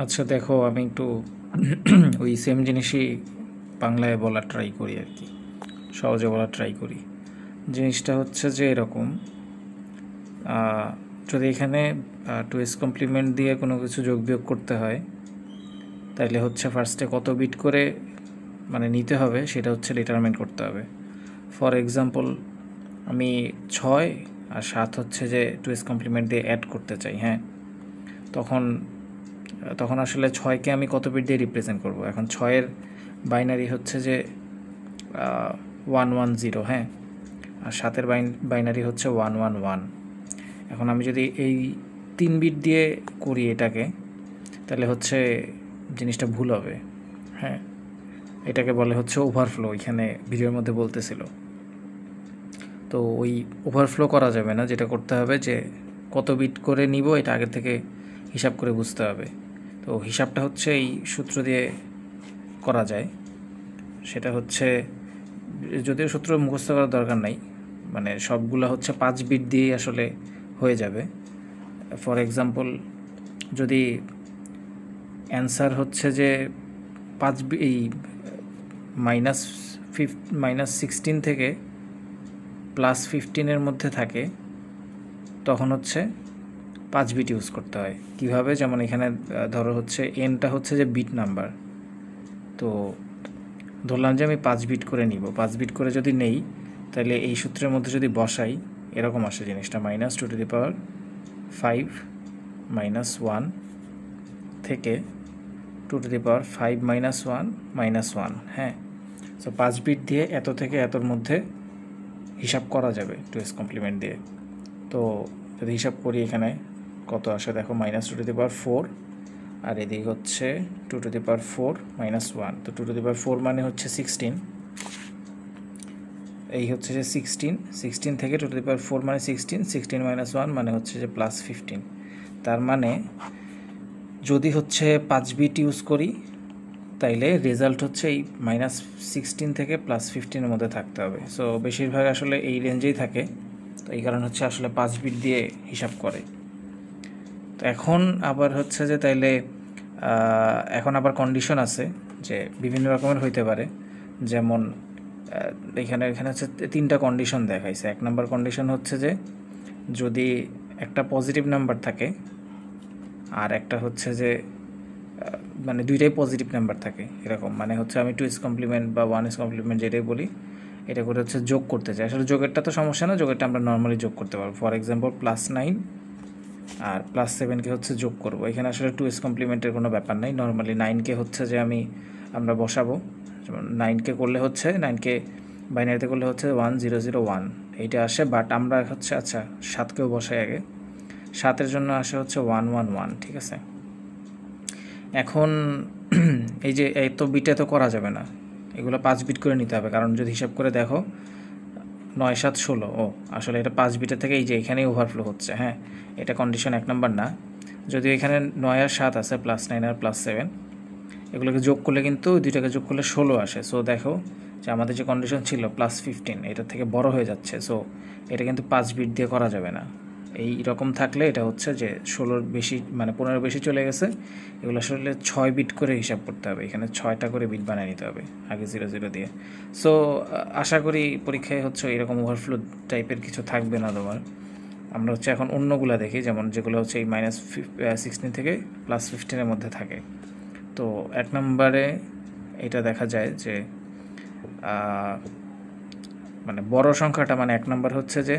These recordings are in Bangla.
আচ্ছা দেখো, আমি একটু ওই সেম জিনিসই বাংলায় বলার ট্রাই করি আর কি, সহজে বলার ট্রাই করি। জিনিসটা হচ্ছে যে এরকম, যদি এখানে টু এস কমপ্লিমেন্ট দিয়ে কোনো কিছু যোগ বিয়োগ করতে হয়, তাইলে হচ্ছে ফার্স্টে কত বিট করে মানে নিতে হবে সেটা হচ্ছে ডিটারমিন করতে হবে। ফর এক্সাম্পল, আমি 6 আর 7 হচ্ছে যে টু এস কমপ্লিমেন্ট দিয়ে অ্যাড করতে চাই। হ্যাঁ, তখন তখন আসলে 6কে আমি কত বিট দিয়ে রিপ্রেজেন্ট করব? এখন 6-এর বাইনারি হচ্ছে যে 110। হ্যাঁ, আর 7-এর বাইনারি হচ্ছে 111। এখন আমি যদি এই 3 বিট দিয়ে করি এটাকে, তাহলে হচ্ছে জিনিসটা ভুল হবে। হ্যাঁ, এটাকে বলে হচ্ছে ওভারফ্লো, এখানে ভিডিওর মধ্যে বলতেছিল। তো ওই ওভারফ্লো করা যাবে না, যেটা করতে হবে যে কত বিট করে নিব এটা আগে থেকে হিসাব করে বুঝতে হবে। তো হিসাবটা হচ্ছে এই সূত্র দিয়ে করা যায়। সেটা হচ্ছে, যদিও সূত্র মুখস্থ করার দরকার নাই, মানে সবগুলো হচ্ছে 5 বিট দিয়েই আসলে হয়ে যাবে। ফর এক্সাম্পল, যদি অ্যান্সার হচ্ছে যে এই -16 থেকে +15-এর মধ্যে থাকে, তখন হচ্ছে 5 বিট ইউজ করতে হয়। কিভাবে? যেমন এখানে ধরো হচ্ছে এনটা হচ্ছে যে বিট নাম্বার, তো ধরলাম যে আমি 5 বিট করে নিব। 5 বিট করে যদি নেই, তাহলে এই সূত্রের মধ্যে যদি বসাই, এরকম আসে জিনিসটা, -2^5 -1 থেকে 2^5 -1 -1। হ্যাঁ, সো 5 বিট দিয়ে এত থেকে এতর মধ্যে হিসাব করা যাবে টু এস কমপ্লিমেন্ট দিয়ে। তো যদি হিসাব করি এখানে কত আসে দেখো, -2^4, আর এদিকে হচ্ছে 2^4 -1। তো 2^4 মানে হচ্ছে 16, এই হচ্ছে যে 16 থেকে 2^4 মানে 16, 16 - 1 মানে হচ্ছে যে +15। তার মানে যদি হচ্ছে 5 বিট ইউজ করি, তাইলে রেজাল্ট হচ্ছে এই -16 থেকে +15-এর মধ্যে থাকতে হবে। সো বেশিরভাগ আসলে এই রেঞ্জেই থাকে, তো এই কারণ হচ্ছে আসলে 5 বিট দিয়ে হিসাব করে। তো এখন আবার হচ্ছে যে তাইলে এখন আবার কন্ডিশন আছে যে বিভিন্ন রকমের হইতে পারে। যেমন এখানে হচ্ছে 3টা কন্ডিশন দেখাইছে। 1 নম্বর কন্ডিশন হচ্ছে যে যদি একটা পজিটিভ নাম্বার থাকে আর একটা হচ্ছে যে মানে দুইটাই পজিটিভ নাম্বার থাকে, এরকম মানে হচ্ছে আমি 2s কমপ্লিমেন্ট বা 1s কমপ্লিমেন্ট যেটাই বলি, এটা করে হচ্ছে যোগ করতে চাই। আসলে যোগেরটা তো সমস্যা না, যোগেরটা আমরা নর্মালি যোগ করতে পারবো। ফর এক্সাম্পল, +9 আর +7কে হচ্ছে যোগ করব। এখানে আসলে 2s কমপ্লিমেন্টের কোনো ব্যাপার নাই। নর্মালি 9কে হচ্ছে যে আমরা বসাবো। যেমন 9কে করলে হচ্ছে 9কে বাইনারিতে করলে হচ্ছে 1001 এইটা আসে, বাট আমরা হচ্ছে আচ্ছা 7কেও বসাই আগে। 7-এর জন্য আসে হচ্ছে 111। ঠিক আছে, এখন এই যে এত বিটে তো করা যাবে না, এগুলো 5 বিট করে নিতে হবে। কারণ যদি হিসাব করে দেখো 9 7 16, ও আসলে এটা 5 বিটের থেকে এই যে এখানেই ওভারফ্লো হচ্ছে। হ্যাঁ, এটা কন্ডিশন 1 নম্বর না। যদিও এখানে 9 আর 7 আছে, +9 আর +7, এগুলোকে যোগ করলে কিন্তু দুইটাকে যোগ করলে 16 আসে। সো দেখো যে আমাদের যে কন্ডিশন ছিল +15, এটার থেকে বড় হয়ে যাচ্ছে। সো এটা কিন্তু 5 বিট দিয়ে করা যাবে না। এই রকম থাকলে এটা হচ্ছে যে 16-র বেশি মানে 15-র বেশি চলে গেছে। এগুলো আসলে 6 বিট করে হিসাব করতে হবে, এখানে 6টা করে বিট বানিয়ে নিতে হবে আগে 00 দিয়ে। সো আশা করি পরীক্ষায় হচ্ছে এরকম ওভারফ্লো টাইপের কিছু থাকবে না তোমার। আমরা হচ্ছে এখন অন্যগুলো দেখি, যেমন যেগুলো হচ্ছে এই -16 থেকে +15-এর মধ্যে থাকে। তো 1 নম্বরে এটা দেখা যায় যে মানে বড় সংখ্যাটা, মানে 1 নম্বর হচ্ছে যে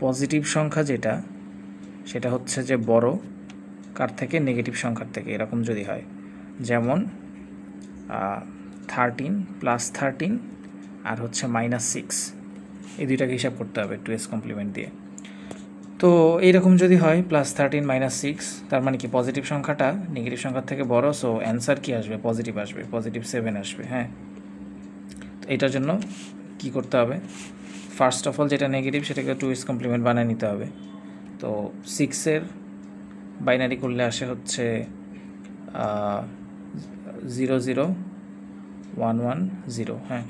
পজিটিভ সংখ্যা যেটা, সেটা হচ্ছে যে বড় কার থেকে, নেগেটিভ সংখ্যার থেকে। এরকম যদি হয়, যেমন 13 +13 আর হচ্ছে -6, এই দুইটাকে হিসাব করতে হবে 2s কমপ্লিমেন্ট দিয়ে। তো এইরকম যদি হয় +13 -6, তার মানে কি পজিটিভ সংখ্যাটা নেগেটিভ সংখ্যার থেকে বড়। সো অ্যান্সার কি আসবে? পজিটিভ আসবে, +7 আসবে। হ্যাঁ, তো এটার জন্য কি করতে হবে? ফার্স্ট অফ অল যেটা নেগেটিভ সেটাকে 2s কমপ্লিমেন্ট বানিয়ে নিতে হবে। তো 6-এর বাইনারি করলে আসে হচ্ছে 00110। হ্যাঁ,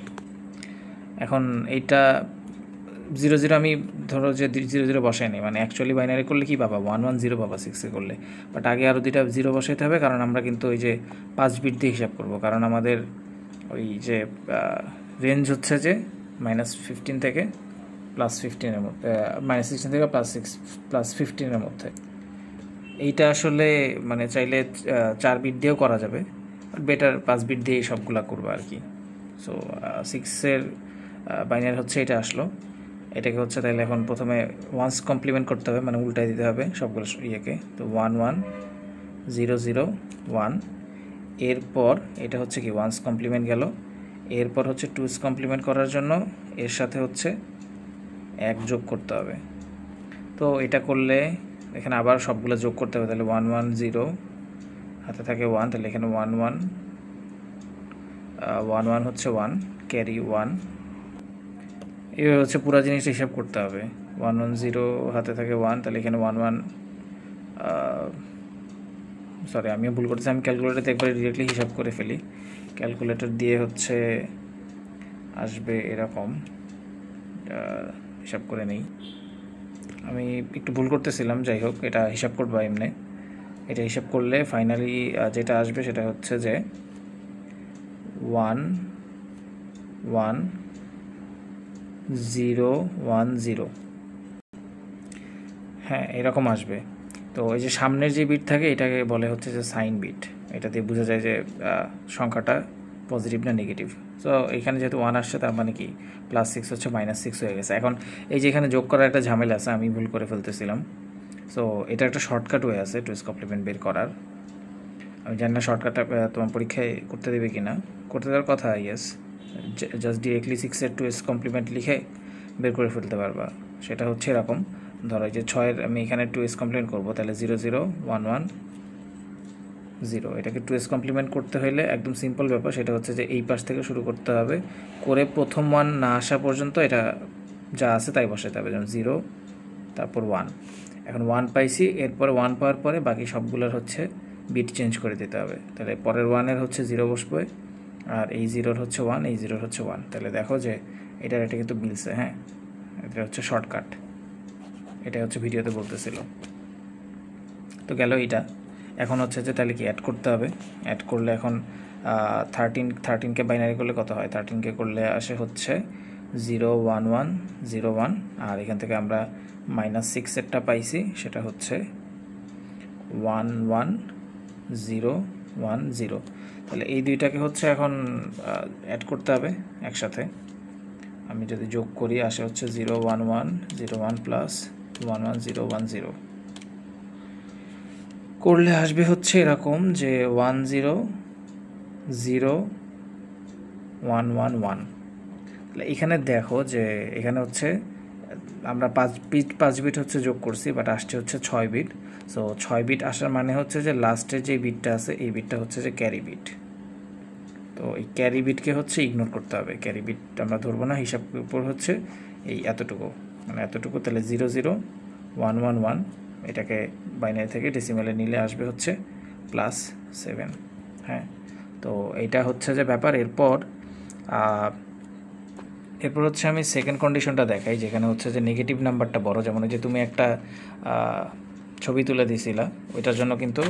এখন এইটা জিরো জিরো আমি ধরো যে জিরো জিরো বসাই নি, মানে অ্যাকচুয়ালি বাইনারি করলে কি পাবা 110 পাবা 6 করলে, বাট আগে আরও দুইটা জিরো বসাইতে হবে, কারণ আমরা কিন্তু ওই যে 5 বিট দিয়ে হিসাব করব, কারণ আমাদের ওই যে রেঞ্জ হচ্ছে যে -15 থেকে +15 মধ্যে, -16 থেকে +15 মধ্যে। এইটা আসলে মানে চাইলে 4 বিট দিয়েও করা যাবে, বাট বেটার 5 বিট দিয়ে সবগুলা করবো আর কি। সো 6 বাইনারি হচ্ছে এটা আসলো, এটাকে হচ্ছে তাহলে এখন প্রথমে ওয়ান্স কমপ্লিমেন্ট করতে হবে, মানে উল্টায় দিতে হবে সবগুলো ইয়েকে। তো 1 1 0 0 1, এরপর এটা হচ্ছে কি ওয়ান্স কমপ্লিমেন্ট গেল, এরপর হচ্ছে টুস কমপ্লিমেন্ট করার জন্য এর সাথে হচ্ছে 1 যোগ করতে হবে। তো এটা করলে এখানে আবার সবগুলো যোগ করতে হবে, তাহলে 1 1 0 হাতে থাকে 1, তাহলে এখানে 1 1 1 1 হচ্ছে 1 ক্যারি 1, এইভাবে হচ্ছে পুরো জিনিসটা হিসাব করতে হবে। 1 1 0 হাতে থাকে 1, তাহলে এখানে 1 1 সরি আমিও ভুল করতেছি, আমি ক্যালকুলেটরতে একবারে ডিরেক্টলি হিসাব করে ফেলি। ক্যালকুলেটর দিয়ে হচ্ছে আসবে এরকম, হিসাব করে নেই, আমি একটু ভুল করতেছিলাম, যাই হোক এটা হিসাব করবো এমনি। এটা হিসাব করলে ফাইনালি যেটা আসবে সেটা হচ্ছে যে 1 1 0 1 0, হ্যাঁ এরকম আসবে। তো এই যে সামনের যে বিট থাকে এটাকে বলে হচ্ছে যে সাইন বিট, এটা দিয়ে বোঝা যায় যে সংখ্যাটা পজিটিভ না নেগেটিভ। তো এখানে যেহেতু 1 আসছে তার মানে কি +6 হচ্ছে -6 হয়ে গেছে। এখন এই যে এখানে যোগ করার একটা ঝামেলা আছে, আমি ভুল করে ফেলতেছিলাম। সো এটা একটা শর্টকাট ওয়ে আছে টুইস কমপ্লিমেন্ট বের করার, আমি জানি না শর্টকাটটা তোমার পরীক্ষায় করতে দেবে কি না, করতে দেওয়ার কথা ইয়েস, জাস্ট ডিরেক্টলি 6-এর টুইস কমপ্লিমেন্ট লিখে বের করে ফেলতে পারবা। সেটা হচ্ছে এরকম, ধরো যে 6-এর আমি এখানে 2s কমপ্লিমেন্ট করবো, তাহলে 0 0 1 1 0, এটাকে 2s কমপ্লিমেন্ট করতে হলে একদম সিম্পল ব্যাপার, সেটা হচ্ছে যে এই পাশ থেকে শুরু করতে হবে, করে প্রথম 1 না আসা পর্যন্ত এটা যা আছে তাই বসাতে হবে, যেমন 0 তারপর 1, এখন 1 পাইছি, এরপরে 1 পাওয়ার পরে বাকি সবগুলোর হচ্ছে বিট চেঞ্জ করে দিতে হবে, তাহলে পরের 1-এর হচ্ছে 0 বসবে, আর এই 0-র হচ্ছে 1, এই 0-র হচ্ছে 1, তাহলে দেখো যে এটা কিন্তু মিলছে। হ্যাঁ এটা হচ্ছে শর্টকাট, এটা হচ্ছে ভিডিওতে বলতেছিল। তো গেল এইটা, এখন হচ্ছে যে তাহলে কি অ্যাড করতে হবে, অ্যাড করলে এখন 13কে বাইনারি করলে কত হয়, 13কে করলে আসে হচ্ছে 0 1 1 0 1, আর এখান থেকে আমরা -6-এরটা পাইছি সেটা হচ্ছে 1 1 0 1 0, তাহলে এই দুইটাকে হচ্ছে এখন অ্যাড করতে হবে একসাথে। আমি যদি যোগ করি আসে হচ্ছে 0 1 1 0 1 প্লাস 1 1 0 1 0, করলে আসবে হচ্ছে এরকম যে 1 0 0 1 1 1। তাহলে এখানে দেখো যে এখানে হচ্ছে আমরা 5 বিট হচ্ছে যোগ করছি, বাট আসছে হচ্ছে 6 বিট। সো 6 বিট আসার মানে হচ্ছে যে লাস্টের যে বিটটা আছে এই বিটটা হচ্ছে যে ক্যারি বিট। তো এই ক্যারি বিটকে হচ্ছে ইগনোর করতে হবে, ক্যারি বিট আমরা ধরবো না, হিসাব উপর হচ্ছে এই এতটুকু, মানে এতটুকু, তাহলে 0 0 1 1 1, এটাকে বাইনারি থেকে ডেসিমেলে নিলে আসবে হচ্ছে +7। হ্যাঁ তো এইটা হচ্ছে যে ব্যাপার। এরপর হচ্ছে আমি সেকেন্ড কন্ডিশনটা দেখাই, যেখানে হচ্ছে যে নেগেটিভ নাম্বারটা বড়, যেমন যে তুমি একটা ছবি তুলে দিয়েছিলা ওইটার জন্য কিন্তু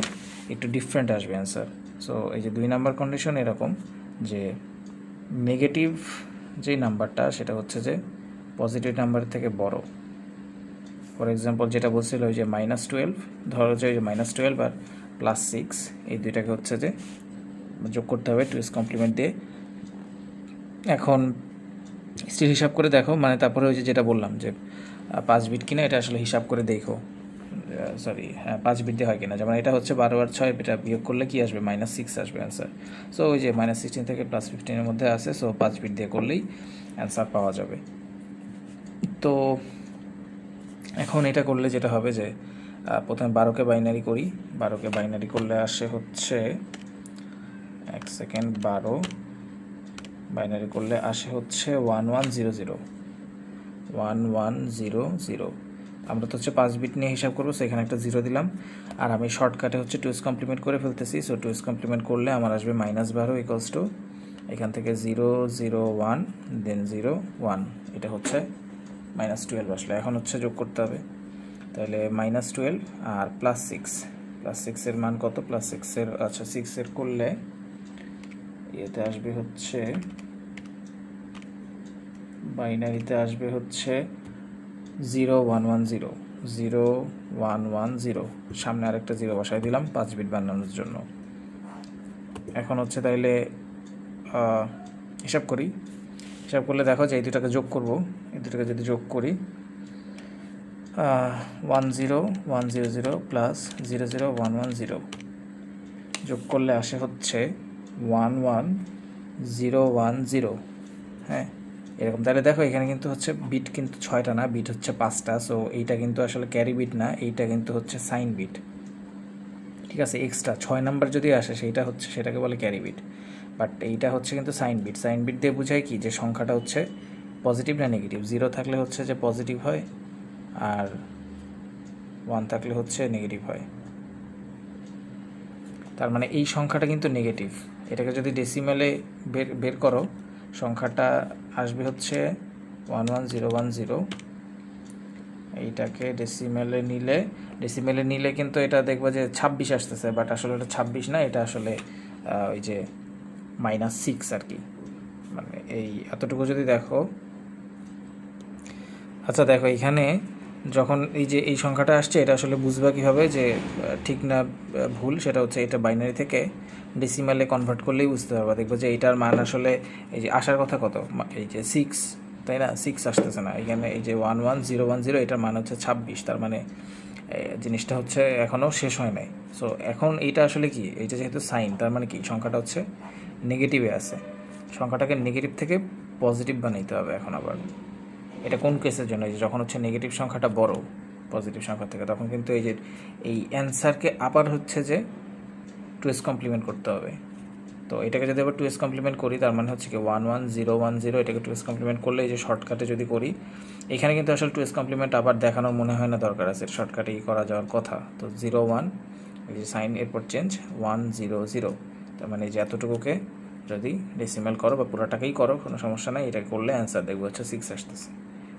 একটু ডিফারেন্ট আসবে অ্যান্সার। সো এই যে 2 নাম্বার কন্ডিশন এরকম যে নেগেটিভ যেই নাম্বারটা সেটা হচ্ছে যে পজিটিভ নাম্বারের থেকে বড়। ফর এক্সাম্পল যেটা বলছিল ওই যে -12, ধরো যে ওই যে -12 আর +6, এই দুইটাকে হচ্ছে যে যোগ করতে হবে টুইস কমপ্লিমেন্ট দিয়ে। এখন স্টিল হিসাব করে দেখো, মানে তারপরে ওই যে যেটা বললাম যে 5 বিট কিনা এটা আসলে হিসাব করে দেখো, সরি হ্যাঁ 5 বিট দিয়ে হয় কিনা, যেমন এটা হচ্ছে 12 আর 6, এটা বিয়োগ করলে কি আসবে -6 আসবে অ্যান্সার। সো ওই যে -16 থেকে +15-এর মধ্যে আছে, সো 5 বিট দিয়ে করলেই অ্যান্সার পাওয়া যাবে। তো এখন এটা করলে যেটা হবে যে প্রথমে 12কে বাইনারি করি, 12কে বাইনারি করলে আসে হচ্ছে 1 সেকেন্ড, 12 বাইনারি করলে আসে হচ্ছে 1 1 0 0 1 1 0 0। আমরা তো হচ্ছে 5 বিট নিয়ে হিসাব করবো, সেখানে একটা 0 দিলাম, আর আমি শর্টকাটে হচ্ছে টুইস কমপ্লিমেন্ট করে ফেলতেছি। সো টুইস কমপ্লিমেন্ট করলে আমার আসবে -12 ইকুয়ালস টু এখান থেকে 0 0 1 দেন 0 1, এটা হচ্ছে -12 আসলো। এখন হচ্ছে যোগ করতে হবে, তাহলে -12 আর +6, +6 মান কত, +6 আচ্ছা 6 করলে এতে আসবে হচ্ছে বাইনারিতে আসবে হচ্ছে 0110, 0110, সামনে আরেকটা 0 বসাই দিলাম 5 বিট বানানোর জন্য। এখন হচ্ছে তাইলে হিসাব করি, হিসাব করলে দেখো যে এই দুটাকে যোগ করব, এই দুটাকে যদি যোগ করি 10100 প্লাস 00110 যোগ করলে আসে হচ্ছে 11010। হ্যাঁ, এরকম। তাহলে দেখো এখানে কিন্তু হচ্ছে বিট কিন্তু 6টা না, বিট হচ্ছে 5টা। সো এইটা কিন্তু আসলে ক্যারি বিট না, এইটা কিন্তু হচ্ছে সাইন বিট। ঠিক আছে, এক্সট্রা 6 নাম্বার যদি আসে সেইটা হচ্ছে, সেটাকে বলে ক্যারি বিট। বাট এইটা হচ্ছে কিন্তু সাইন বিট। সাইন বিট দিয়ে বোঝায় কি, যে সংখ্যাটা হচ্ছে পজিটিভ না নেগেটিভ। 0 থাকলে হচ্ছে যে পজিটিভ হয়, আর 1 থাকলে হচ্ছে নেগেটিভ হয়। তার মানে এই সংখ্যাটা কিন্তু নেগেটিভ। এটাকে যদি ডেসিমেলে বের করো, সংখ্যাটা আসবে হচ্ছে 11010। এইটাকে ডেসিমেলে নিলে কিন্তু এটা দেখবো যে 26 আসতেছে, বাট আসলে এটা 26 না, এটা আসলে ওই যে -6 আর কি। মানে এই এতটুকু যদি দেখো, আচ্ছা দেখো এখানে যখন এই যে এই সংখ্যাটা আসছে, এটা আসলে বুঝবা কীভাবে যে ঠিক না ভুল, সেটা হচ্ছে এটা বাইনারি থেকে ডেসিমালে কনভার্ট করলেই বুঝতে পারবা। দেখবো যে এইটার মান আসলে এই যে আসার কথা কত, এই যে 6, তাই না, 6 আসতেছে না এখানে। এই যে 11010 এটার মান হচ্ছে 26, তার মানে জিনিসটা হচ্ছে এখনও শেষ হয় নাই। সো এখন এইটা আসলে কি, এইটা যেহেতু সাইন, তার মানে কি সংখ্যাটা হচ্ছে নেগেটিভে আছে। সংখ্যাটাকে নেগেটিভ থেকে পজিটিভ বানাইতে হবে এখন আবার। এটা কোন কেসের জন্য, এই যে যখন হচ্ছে নেগেটিভ সংখ্যাটা বড় পজিটিভ সংখ্যা থেকে, তখন কিন্তু এই যে এই অ্যান্সারকে আবার হচ্ছে যে 2s কমপ্লিমেন্ট করতে হবে। তো এটাকে যদি আবার 2s কমপ্লিমেন্ট করি, তার মানে হচ্ছে কি 11010, এটাকে 2s কমপ্লিমেন্ট করলে এই যে শর্টকাটে যদি করি, এখানে কিন্তু আসলে 2s কমপ্লিমেন্ট আবার দেখানোর মনে হয় না দরকার আছে, শর্টকাটেই করা যাওয়ার কথা। তো 01, এই যে সাইন এরপর চেঞ্জ 100, তার মানে এই যে এতটুকুকে যদি ডেসিমাল করো বা পুরোটাকেই করো, কোনো সমস্যা নাই, এটা করলে অ্যান্সার দেখবো হচ্ছে 6 আসতেছে।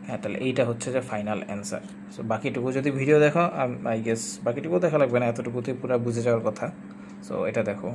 হ্যাঁ, তাহলে এইটা হচ্ছে যে ফাইনাল অ্যান্সার। সো বাকিটুকু যদি ভিডিও দেখো, আই গেস বাকিটুকু দেখা লাগবে না, এতটুকুতে পুরো বুঝে যাওয়ার কথা। সো এটা দেখো।